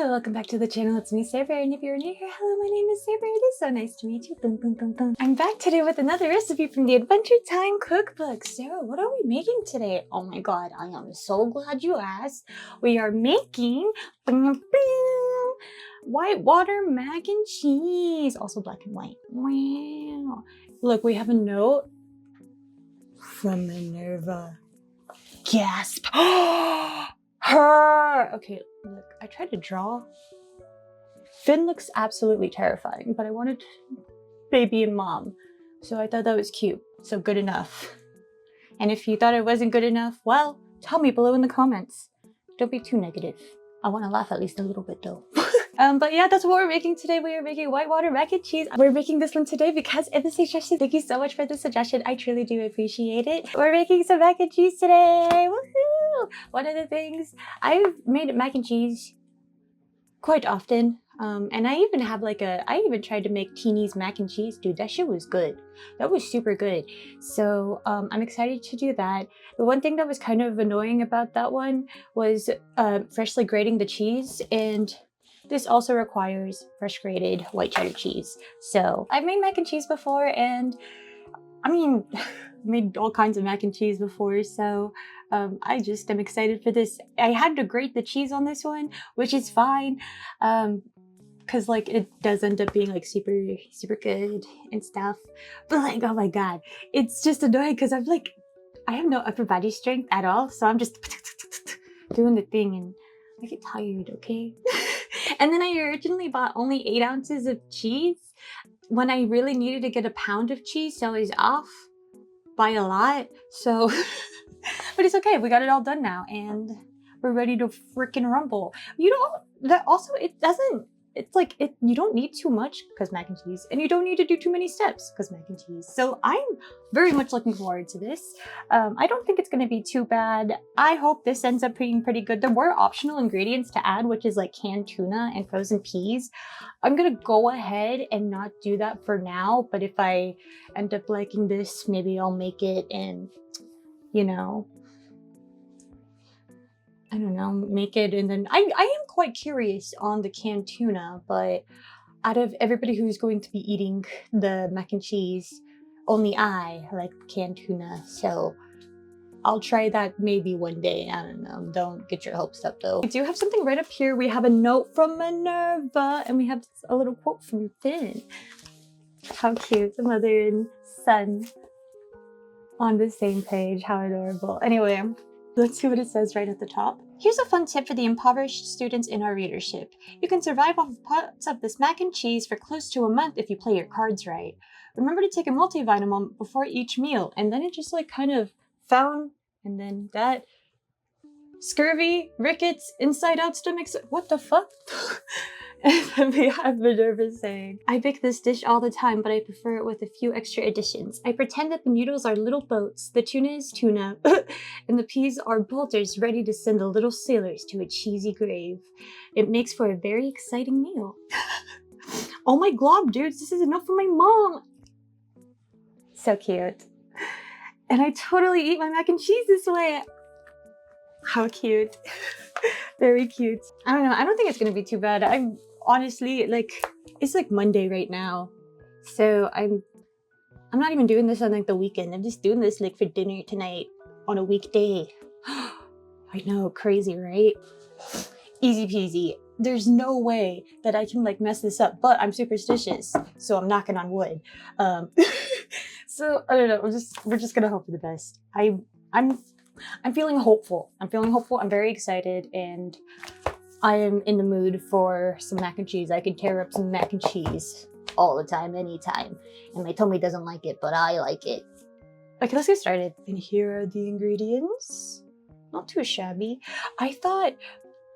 Hello, welcome back to the channel. It's me, Searbear, and if you're new here, hello, my name is Searbear. It is so nice to meet you. Boom, boom, boom, boom. I'm back today with another recipe from the Adventure Time Cookbook. Sarah, what are we making today? Oh my god, I am so glad you asked. We are making Whitewater Mac and Cheese, also black and white. Wow. Look, we have a note from Minerva. Gasp. Her. Okay, look, I tried to draw. Finn looks absolutely terrifying, but I wanted baby and mom, so I thought that was cute. So good enough. And if you thought it wasn't good enough, well, tell me below in the comments. Don't be too negative. I want to laugh at least a little bit though. But yeah, that's what we're making today. We are making Whitewater Mac and Cheese. We're making this one today because it's a suggestion. Thank you so much for the suggestion. I truly do appreciate it. We're making some mac and cheese today. Woohoo! One of the things, I've made mac and cheese quite often. And I even have I even tried to make Teeny's mac and cheese. Dude, that shit was good. That was super good. So I'm excited to do that. The one thing that was kind of annoying about that one was freshly grating the cheese, and this also requires fresh grated white cheddar cheese. So I've made mac and cheese before, and I mean, made all kinds of mac and cheese before, so I just am excited for this. I had to grate the cheese on this one, which is fine, because like it does end up being like super good and stuff. But like, oh my god, it's just annoying because I'm like, I have no upper body strength at all, so I'm just doing the thing and I get tired, okay? And then I originally bought only 8 ounces of cheese when I really needed to get a pound of cheese, so I was off by a lot. So, but it's okay. We got it all done now, and we're ready to freaking rumble. You know, that also, it's like, you don't need too much because mac and cheese, and you don't need to do too many steps because mac and cheese. So I'm very much looking forward to this. I don't think it's going to be too bad. I hope this ends up being pretty good. There were optional ingredients to add, which is like canned tuna and frozen peas. I'm going to go ahead and not do that for now, but if I end up liking this, maybe I'll make it and, you know, I don't know, make it. And then I am quite curious on the canned tuna, but out of everybody who's going to be eating the mac and cheese, only I like canned tuna. So I'll try that maybe one day. I don't know. Don't get your hopes up though. We do have something right up here. We have a note from Minerva, and we have a little quote from Finn. How cute. The mother and son on the same page. How adorable. Anyway, let's see what it says right at the top. Here's a fun tip for the impoverished students in our readership. You can survive off of pots of this mac and cheese for close to a month if you play your cards right. Remember to take a multivitamin before each meal, and then it just like kind of found, and then that scurvy, rickets, inside out stomachs, what the fuck? And then we have Minerva saying, I bake this dish all the time, but I prefer it with a few extra additions. I pretend that the noodles are little boats, the tuna is tuna, and the peas are bolters ready to send the little sailors to a cheesy grave. It makes for a very exciting meal. Oh my glob, dudes, this is enough for my mom. So cute. And I totally eat my mac and cheese this way. How cute. Very cute. I don't know. I don't think it's going to be too bad. I'm honestly, like, it's like Monday right now. So I'm not even doing this on like the weekend. I'm just doing this like for dinner tonight on a weekday. I know, crazy, right? Easy peasy. There's no way that I can like mess this up, but I'm superstitious, so I'm knocking on wood. So I don't know. We're just gonna hope for the best. I'm feeling hopeful. I'm feeling hopeful. I'm very excited, and I am in the mood for some mac and cheese. I can tear up some mac and cheese all the time, anytime. And my tummy doesn't like it, but I like it. Okay, let's get started. And here are the ingredients. Not too shabby. I thought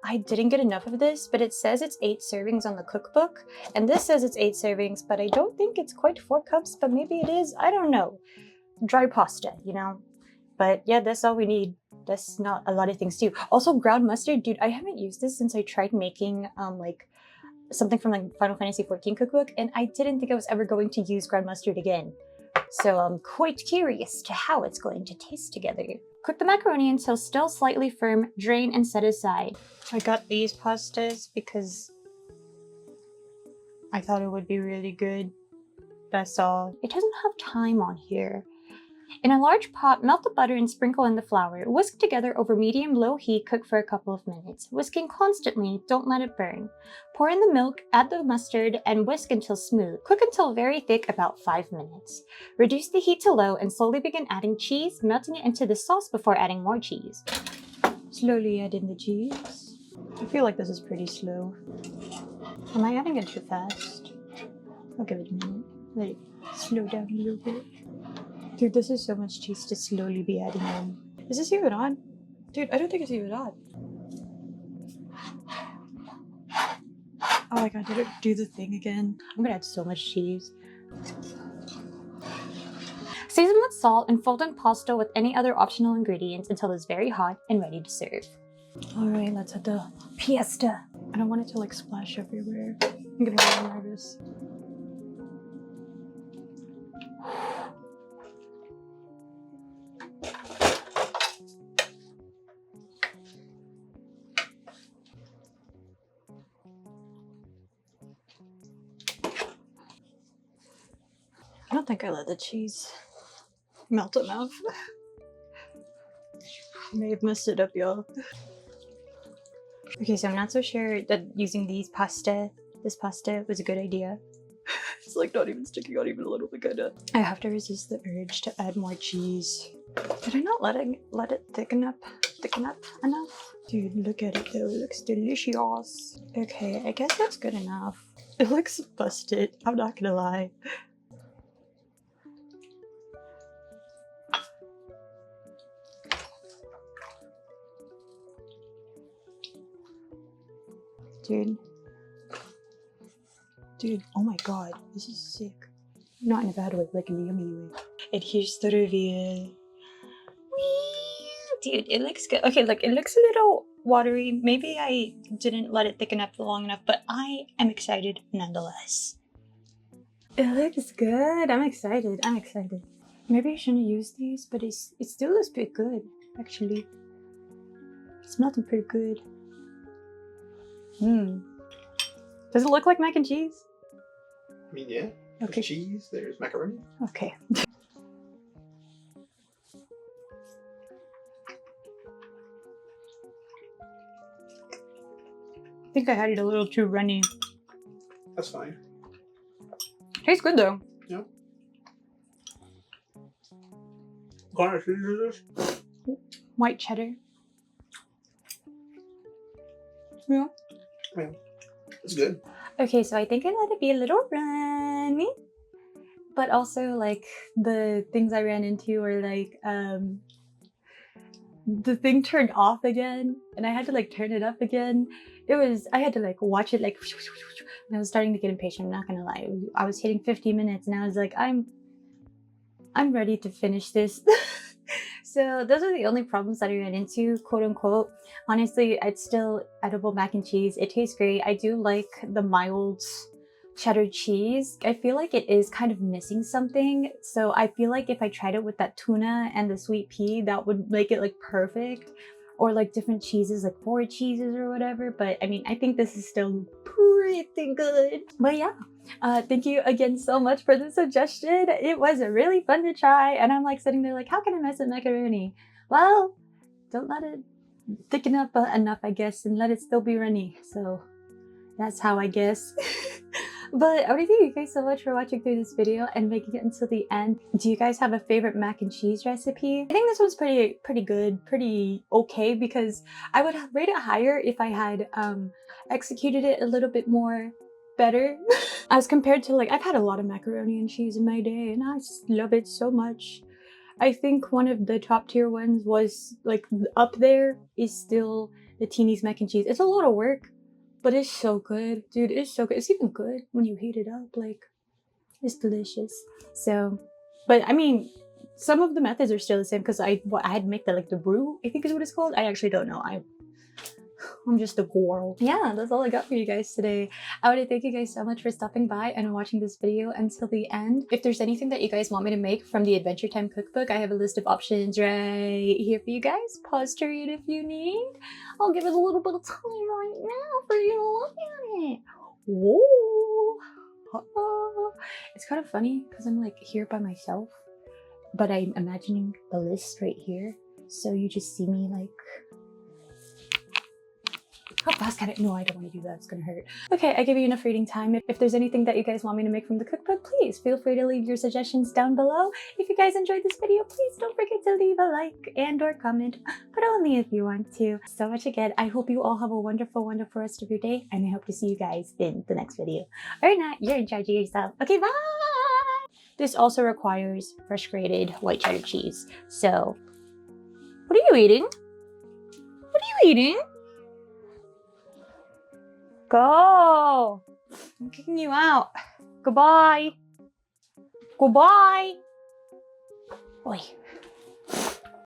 I didn't get enough of this, but it says it's 8 servings on the cookbook. And this says it's 8 servings, but I don't think it's quite 4 cups, but maybe it is. I don't know. Dry pasta, you know? But yeah, that's all we need. That's not a lot of things too. Also, ground mustard, dude, I haven't used this since I tried making like something from like Final Fantasy XIV cookbook, and I didn't think I was ever going to use ground mustard again. So I'm quite curious to how it's going to taste together. Cook the macaroni until still slightly firm, drain and set aside. I got these pastas because I thought it would be really good. That's all. It doesn't have time on here. In a large pot, melt the butter and sprinkle in the flour. Whisk together over medium-low heat, cook for a couple of minutes. Whisking constantly, don't let it burn. Pour in the milk, add the mustard, and whisk until smooth. Cook until very thick, about 5 minutes. Reduce the heat to low and slowly begin adding cheese, melting it into the sauce before adding more cheese. Slowly add in the cheese. I feel like this is pretty slow. Am I adding it too fast? I'll give it a minute. Let it slow down a little bit. Dude, this is so much cheese to slowly be adding in. Is this even on? Dude, I don't think it's even on. Oh my god, did it do the thing again? I'm gonna add so much cheese. Season with salt and fold in pasta with any other optional ingredients until it's very hot and ready to serve. Alright, let's add the pasta. I don't want it to like splash everywhere. I'm getting a little nervous. I don't think I let the cheese melt enough. I may have messed it up, y'all. Okay, so I'm not so sure that using this pasta was a good idea. It's like not even sticking out even a little bit, kinda. I have to resist the urge to add more cheese. Did I not let it thicken up enough? Dude, look at it though, it looks delicious. Okay, I guess that's good enough. It looks busted, I'm not gonna lie. Dude, oh my god, this is sick. Not in a bad way, like in a yummy way. And here's the reveal. Whee! Dude, it looks good. Okay, look, it looks a little watery. Maybe I didn't let it thicken up long enough, but I am excited nonetheless. It looks good. I'm excited. Maybe I shouldn't use these, but it still looks pretty good, actually. It's melting pretty good. Does it look like mac and cheese? I mean, yeah. There's okay. Cheese, there's macaroni. Okay. I think I had it a little too runny. That's fine. Tastes good though. Yeah. What kind of cheese is this? White cheddar. Yeah. Yeah. It's good. Okay, so I think I let it be a little runny. But also like the things I ran into were like the thing turned off again and I had to like turn it up again. I had to like watch it like and I was starting to get impatient, I'm not gonna lie. I was hitting 50 minutes and I was like, I'm ready to finish this. So those are the only problems that I ran into, quote unquote. Honestly, it's still edible mac and cheese. It tastes great. I do like the mild cheddar cheese. I feel like it is kind of missing something. So I feel like if I tried it with that tuna and the sweet pea, that would make it like perfect. Or like different cheeses, like 4 cheeses or whatever. But I mean, I think this is still pretty good. But yeah, thank you again so much for the suggestion. It was really fun to try. And I'm like sitting there like, how can I mess with macaroni? Well, don't let it thicken up enough, I guess, and let it still be runny. So that's how I guess. But I want to thank you guys so much for watching through this video and making it until the end. Do you guys have a favorite mac and cheese recipe? I think this one's pretty good, pretty okay, because I would rate it higher if I had executed it a little bit more better. As compared to like, I've had a lot of macaroni and cheese in my day and I just love it so much. I think one of the top tier ones was like up there is still the Teeny's mac and cheese. It's a lot of work. But it's so good, dude, it's so good. It's even good when you heat it up, like, it's delicious. So, but I mean, some of the methods are still the same because I had to make the, like, the roux, I think is what it's called. I actually don't know. I'm just a girl. Yeah, that's all I got for you guys today. I want to thank you guys so much for stopping by and watching this video until the end. If there's anything that you guys want me to make from the Adventure Time cookbook, I have a list of options right here for you guys. Pause to read if you need. I'll give it a little bit of time right now for you to look at it. Whoa. It's kind of funny because I'm like here by myself, but I'm imagining the list right here. So you just see me like, how fast can it? No, I don't want to do that. It's going to hurt. Okay, I give you enough reading time. If there's anything that you guys want me to make from the cookbook, please feel free to leave your suggestions down below. If you guys enjoyed this video, please don't forget to leave a like and or comment, but only if you want to. So much again. I hope you all have a wonderful, wonderful rest of your day, and I hope to see you guys in the next video. Or not, you're in charge of yourself. Okay, bye! This also requires fresh grated white cheddar cheese. So, what are you eating? What are you eating? Go! I'm kicking you out. Goodbye. Goodbye. Oi.